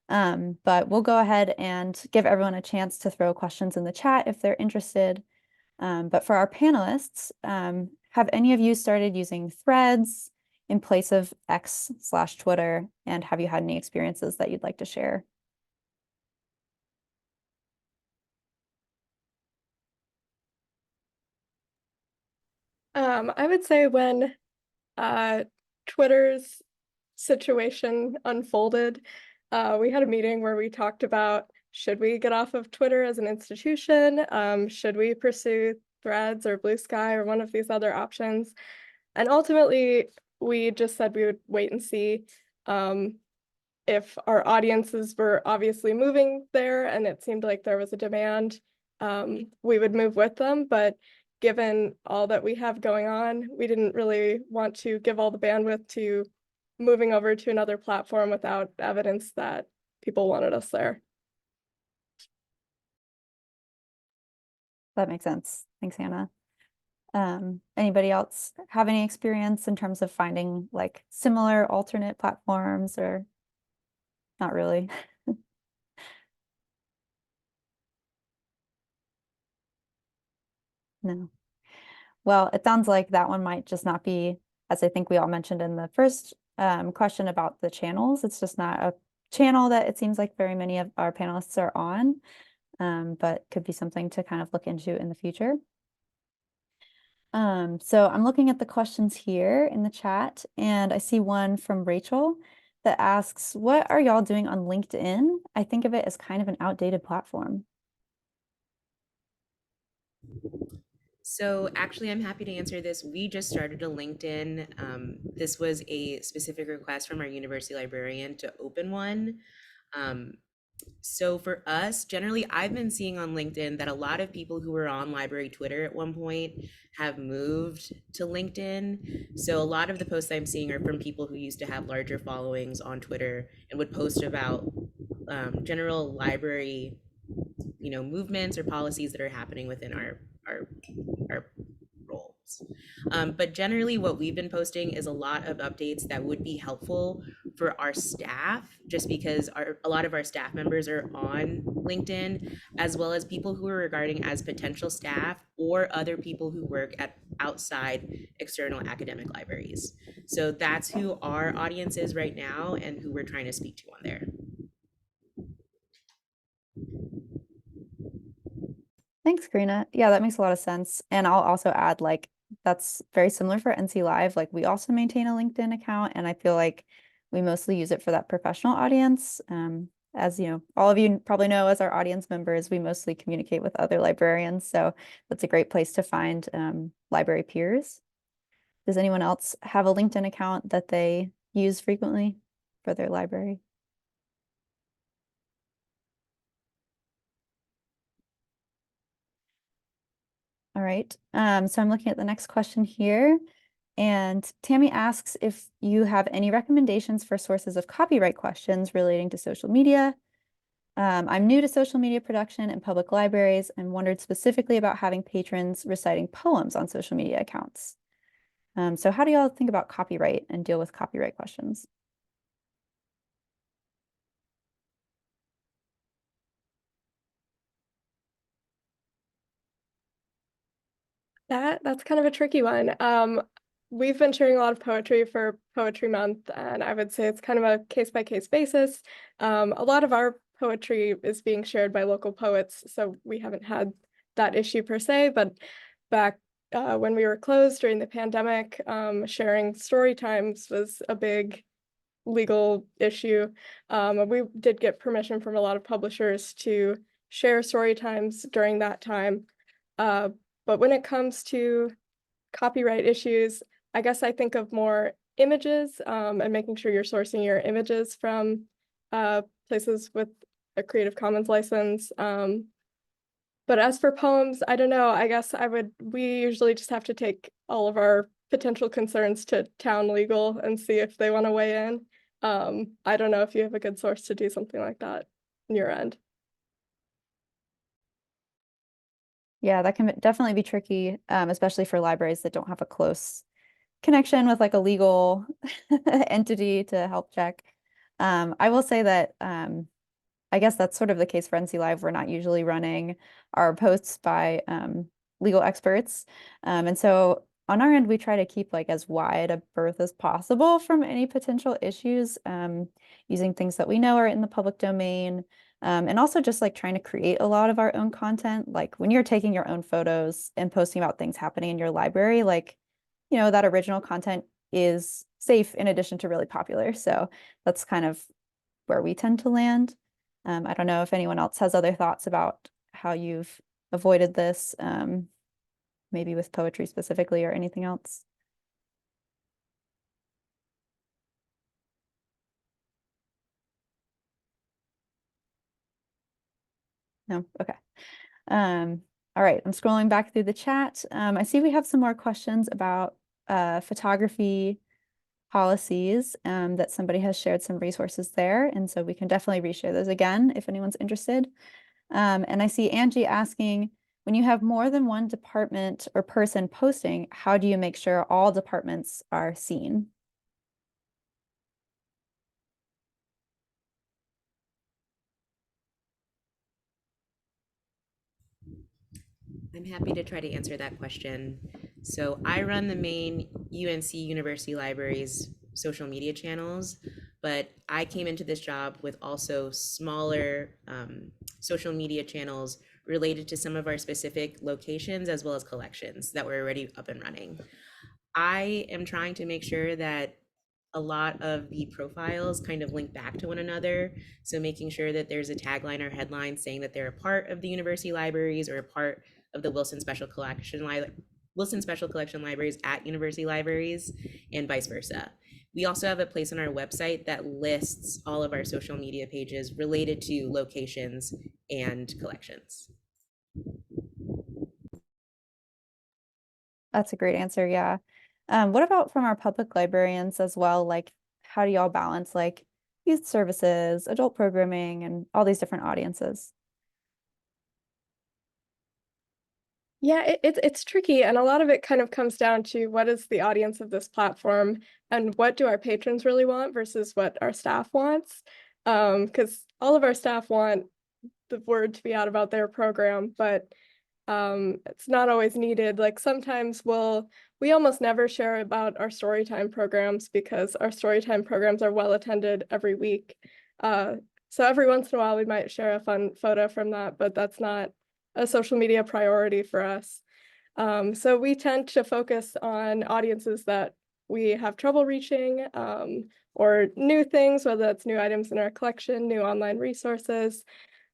But we'll go ahead and give everyone a chance to throw questions in the chat if they're interested. But for our panelists, have any of you started using Threads in place of X/Twitter? And have you had any experiences that you'd like to share? I would say when Twitter's situation unfolded, we had a meeting where we talked about, should we get off of Twitter as an institution? Should we pursue Threads or Blue Sky or one of these other options? And ultimately, we just said we would wait and see if our audiences were obviously moving there and it seemed like there was a demand, we would move with them. But given all that we have going on, we didn't really want to give all the bandwidth to moving over to another platform without evidence that people wanted us there. That makes sense. Thanks, Hannah. Anybody else have any experience in terms of finding like similar alternate platforms or not really? No. Well, it sounds like that one might just not be, as I think we all mentioned in the first question about the channels. It's just not a channel that it seems like very many of our panelists are on, but could be something to kind of look into in the future. So I'm looking at the questions here in the chat, and I see one from Rachel that asks, what are y'all doing on LinkedIn? I think of it as kind of an outdated platform. So actually, I'm happy to answer this. We just started a LinkedIn. This was a specific request from our university librarian to open one. So for us, generally, I've been seeing on LinkedIn that a lot of people who were on library Twitter at one point have moved to LinkedIn. So a lot of the posts I'm seeing are from people who used to have larger followings on Twitter and would post about general library, movements or policies that are happening within our roles. But generally what we've been posting is a lot of updates that would be helpful for our staff, just because a lot of our staff members are on LinkedIn, as well as people who are regarding as potential staff or other people who work at outside external academic libraries. So that's who our audience is right now and who we're trying to speak to on there. Thanks, Karina. Yeah, that makes a lot of sense. And I'll also add, like, that's very similar for NC Live. Like, we also maintain a LinkedIn account, and I feel like we mostly use it for that professional audience. As you know, all of you probably know, as our audience members, we mostly communicate with other librarians. So that's a great place to find library peers. Does anyone else have a LinkedIn account that they use frequently for their library? All right, so I'm looking at the next question here. And Tammy asks if you have any recommendations for sources of copyright questions relating to social media. I'm new to social media production in public libraries and wondered specifically about having patrons reciting poems on social media accounts. So how do y'all think about copyright and deal with copyright questions? That's kind of a tricky one. We've been sharing a lot of poetry for Poetry Month, and I would say it's kind of a case-by-case basis. A lot of our poetry is being shared by local poets, so we haven't had that issue per se, but back when we were closed during the pandemic, sharing story times was a big legal issue. We did get permission from a lot of publishers to share story times during that time. But when it comes to copyright issues, I guess I think of more images and making sure you're sourcing your images from places with a Creative Commons license. But as for poems, I don't know, I guess we usually just have to take all of our potential concerns to town legal and see if they want to weigh in. I don't know if you have a good source to do something like that on your end. Yeah, that can definitely be tricky, especially for libraries that don't have a close connection with like a legal entity to help check. I will say that I guess that's sort of the case for NC Live. We're not usually running our posts by legal experts. And so on our end, we try to keep like as wide a berth as possible from any potential issues, using things that we know are in the public domain. And also just like trying to create a lot of our own content. Like when you're taking your own photos and posting about things happening in your library, like, you know, that original content is safe in addition to really popular. So that's kind of where we tend to land. I don't know if anyone else has other thoughts about how you've avoided this, maybe with poetry specifically or anything else. No? Okay. All right, I'm scrolling back through the chat. I see we have some more questions about photography policies, that somebody has shared some resources there. And so we can definitely reshare those again if anyone's interested. And I see Angie asking, when you have more than one department or person posting, how do you make sure all departments are seen? I'm happy to try to answer that question. So I run the main UNC University Libraries social media channels, but I came into this job with also smaller social media channels related to some of our specific locations as well as collections that were already up and running. I am trying to make sure that a lot of the profiles kind of link back to one another. So making sure that there's a tagline or headline saying that they're a part of the university libraries or a part of the Wilson Special Collection Libraries at university libraries and vice versa. We also have a place on our website that lists all of our social media pages related to locations and collections. That's a great answer, yeah. What about from our public librarians as well? Like, how do y'all balance like youth services, adult programming, and all these different audiences? Yeah, it's tricky, and a lot of it kind of comes down to what is the audience of this platform and what do our patrons really want versus what our staff wants. Because all of our staff want the word to be out about their program, but it's not always needed. Like sometimes we almost never share about our storytime programs because our storytime programs are well attended every week. So every once in a while we might share a fun photo from that, but that's not a social media priority for us. So we tend to focus on audiences that we have trouble reaching, or new things, whether that's new items in our collection, new online resources.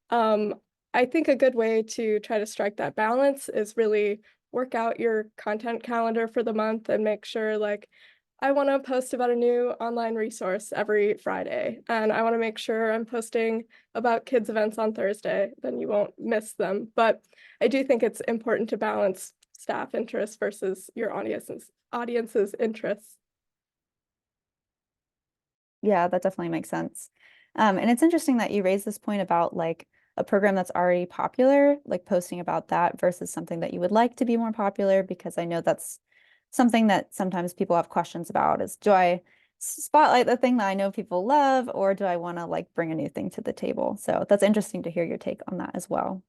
Um, I think a good way to try to strike that balance is really work out your content calendar for the month and make sure like I want to post about a new online resource every Friday, and I want to make sure I'm posting about kids events on Thursday, then you won't miss them. But I do think it's important to balance staff interests versus your audience's interests. Yeah, that definitely makes sense. And it's interesting that you raised this point about like a program that's already popular, like posting about that versus something that you would like to be more popular, because I know that's something that sometimes people have questions about is, do I spotlight the thing that I know people love, or do I want to like bring a new thing to the table? So that's interesting to hear your take on that as well.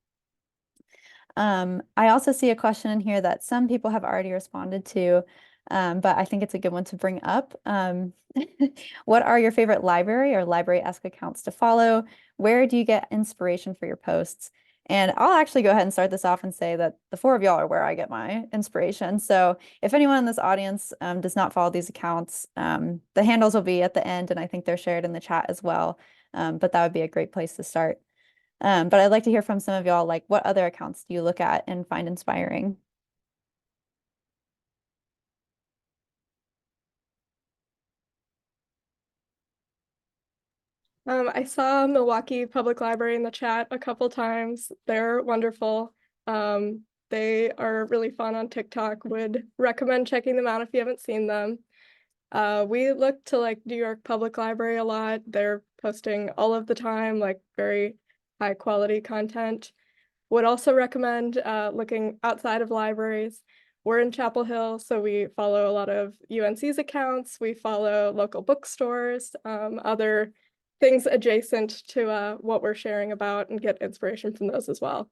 I also see a question in here that some people have already responded to, but I think it's a good one to bring up. What are your favorite library or library-esque accounts to follow? Where do you get inspiration for your posts? And I'll actually go ahead and start this off and say that the four of y'all are where I get my inspiration. So if anyone in this audience does not follow these accounts, the handles will be at the end, and I think they're shared in the chat as well. But that would be a great place to start. But I'd like to hear from some of y'all, like what other accounts do you look at and find inspiring? I saw Milwaukee Public Library in the chat a couple times. They're wonderful. They are really fun on TikTok. Would recommend checking them out if you haven't seen them. We look to like New York Public Library a lot. They're posting all of the time, like very high quality content. Would also recommend looking outside of libraries. We're in Chapel Hill, so we follow a lot of UNC's accounts. We follow local bookstores, other things adjacent to what we're sharing about, and get inspiration from those as well.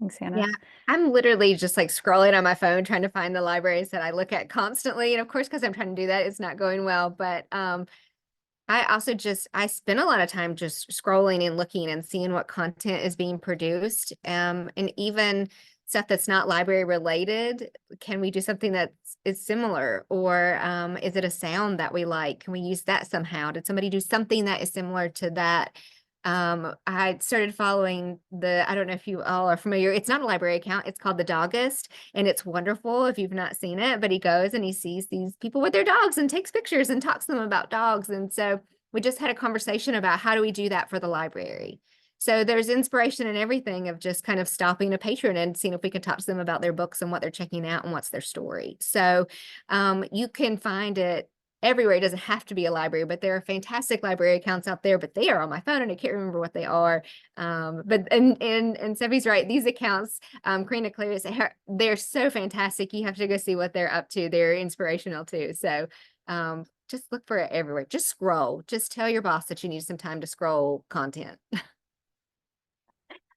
Thanks, Hannah. Yeah, I'm literally just like scrolling on my phone trying to find the libraries that I look at constantly. And of course, because I'm trying to do that, it's not going well. But I also I spend a lot of time just scrolling and looking and seeing what content is being produced. And even stuff that's not library related. Can we do something that is similar? Or is it a sound that we like? Can we use that somehow? Did somebody do something that is similar to that? I started following I don't know if you all are familiar, it's not a library account, it's called The Doggist, and it's wonderful if you've not seen it, but he goes and he sees these people with their dogs and takes pictures and talks to them about dogs. And so we just had a conversation about how do we do that for the library. So there's inspiration in everything of just kind of stopping a patron and seeing if we can talk to them about their books and what they're checking out and what's their story. So you can find it everywhere. It doesn't have to be a library, but there are fantastic library accounts out there, but they are on my phone and I can't remember what they are. But Sebby's right. These accounts, Karina Claire, they're so fantastic. You have to go see what they're up to. They're inspirational too. So just look for it everywhere. Just scroll. Just tell your boss that you need some time to scroll content.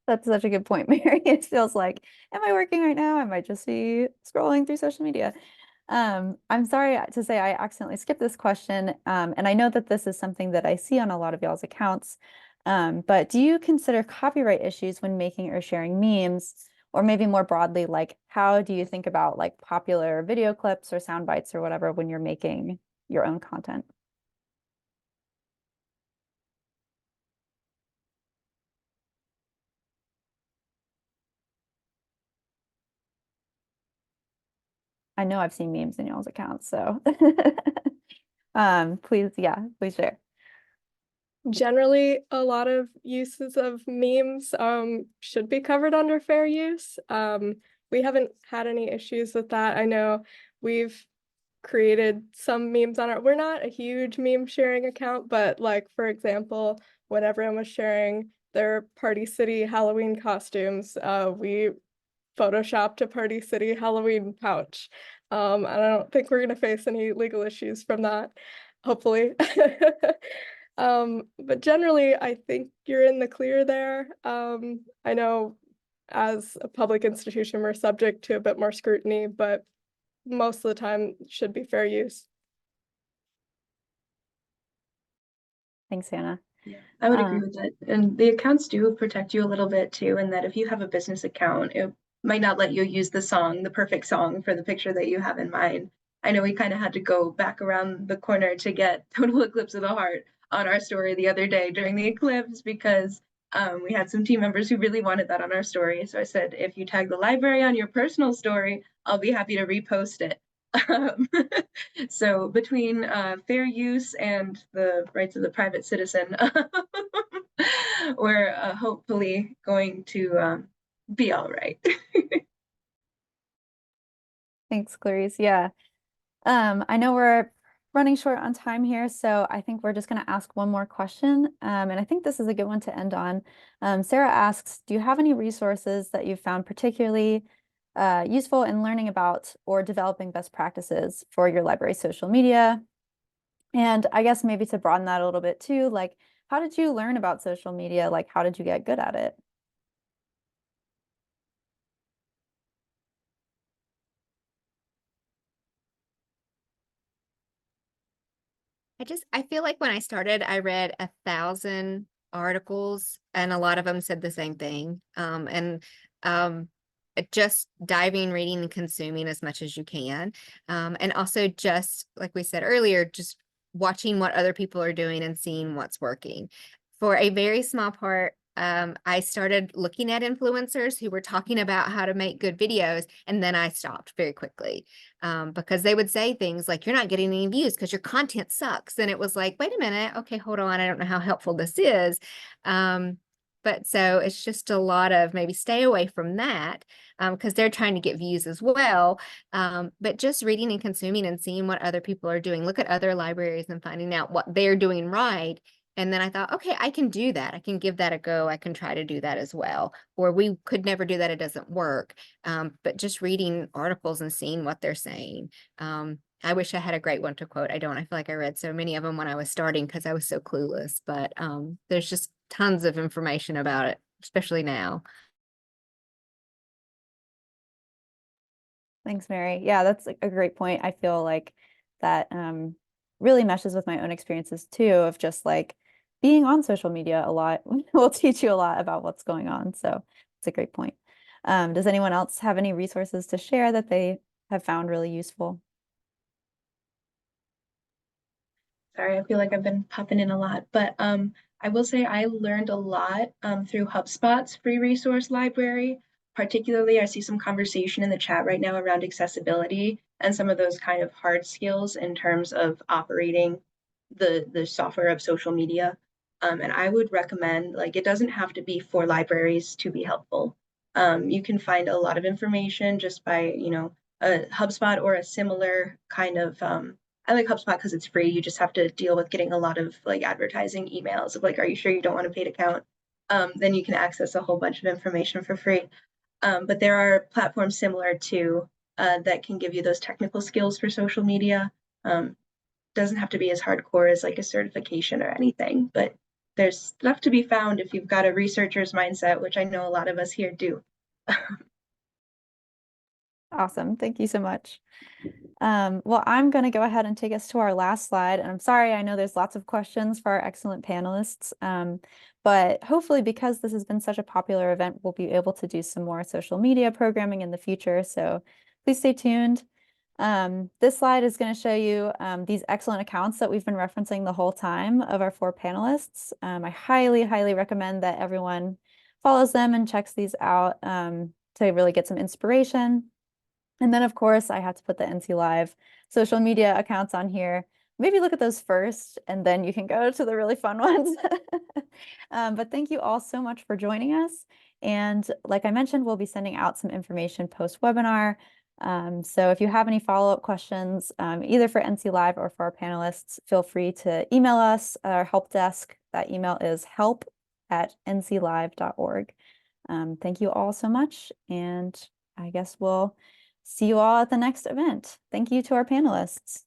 That's such a good point, Mary. It feels like, am I working right now? I might just be scrolling through social media. I'm sorry to say I accidentally skipped this question, and I know that this is something that I see on a lot of y'all's accounts, but do you consider copyright issues when making or sharing memes? Or maybe more broadly, like how do you think about like popular video clips or sound bites or whatever when you're making your own content? I know I've seen memes in y'all's accounts, so please, yeah, please share. Generally, a lot of uses of memes should be covered under fair use. We haven't had any issues with that. I know we've created some memes on our, we're not a huge meme sharing account, but like, for example, when everyone was sharing their Party City Halloween costumes, we photoshopped a Party City Halloween pouch. And I don't think we're gonna face any legal issues from that, hopefully. But generally, I think you're in the clear there. I know as a public institution, we're subject to a bit more scrutiny, but most of the time should be fair use. Thanks, Hannah. Yeah, I would agree Um, with that. And the accounts do protect you a little bit too, in that if you have a business account, it might not let you use the song, the perfect song for the picture that you have in mind. I know we kind of had to go back around the corner to get Total Eclipse of the Heart on our story the other day during the eclipse because we had some team members who really wanted that on our story. So I said, if you tag the library on your personal story, I'll be happy to repost it. Um, so between fair use and the rights of the private citizen, we're hopefully going to be all right. Thanks, Clarice. Yeah. I know we're running short on time here, so I think we're just going to ask one more question. And I think this is a good one to end on. Sarah asks, do you have any resources that you've found particularly useful in learning about or developing best practices for your library social media? And I guess maybe to broaden that a little bit too, like, how did you learn about social media? Like, how did you get good at it? I feel like when I started, I read 1,000 articles and a lot of them said the same thing. Um, just diving, reading, and consuming as much as you can. And also just like we said earlier, just watching what other people are doing and seeing what's working. For a very small part, I started looking at influencers who were talking about how to make good videos, and then I stopped very quickly. Because they would say things like, you're not getting any views because your content sucks. And it was like, wait a minute, okay, hold on, I don't know how helpful this is. But so it's just a lot of maybe stay away from that because they're trying to get views as well. But just reading and consuming and seeing what other people are doing, look at other libraries and finding out what they're doing right. And then I thought, okay, I can do that. I can give that a go. I can try to do that as well. Or we could never do that. It doesn't work. But just reading articles and seeing what they're saying. I wish I had a great one to quote. I don't. I feel like I read so many of them when I was starting because I was so clueless. But there's just tons of information about it, especially now. Thanks, Mary. Yeah, that's a great point. I feel like that really meshes with my own experiences too, of just like being on social media a lot will teach you a lot about what's going on. So it's a great point. Does anyone else have any resources to share that they have found really useful? Sorry, I feel like I've been popping in a lot, but I will say I learned a lot through HubSpot's free resource library. Particularly, I see some conversation in the chat right now around accessibility and some of those kind of hard skills in terms of operating the software of social media. And I would recommend, like, it doesn't have to be for libraries to be helpful. You can find a lot of information just by, a HubSpot or a similar kind of I like HubSpot because it's free. You just have to deal with getting a lot of like advertising emails of like, are you sure you don't want a paid account? Then you can access a whole bunch of information for free. But there are platforms similar to that can give you those technical skills for social media. Doesn't have to be as hardcore as like a certification or anything, but there's stuff to be found if you've got a researcher's mindset, which I know a lot of us here do. Awesome. Thank you so much. Well, I'm going to go ahead and take us to our last slide. And I'm sorry, I know there's lots of questions for our excellent panelists, but hopefully because this has been such a popular event, we'll be able to do some more social media programming in the future. So please stay tuned. This slide is going to show you these excellent accounts that we've been referencing the whole time of our 4 panelists. I highly, highly recommend that everyone follows them and checks these out to really get some inspiration. And then, of course, I have to put the NC Live social media accounts on here. Maybe look at those first, and then you can go to the really fun ones. But thank you all so much for joining us. And like I mentioned, we'll be sending out some information post-webinar So if you have any follow-up questions, either for NC Live or for our panelists, feel free to email us, our help desk. That email is help@nclive.org. Thank you all so much, and I guess we'll see you all at the next event. Thank you to our panelists.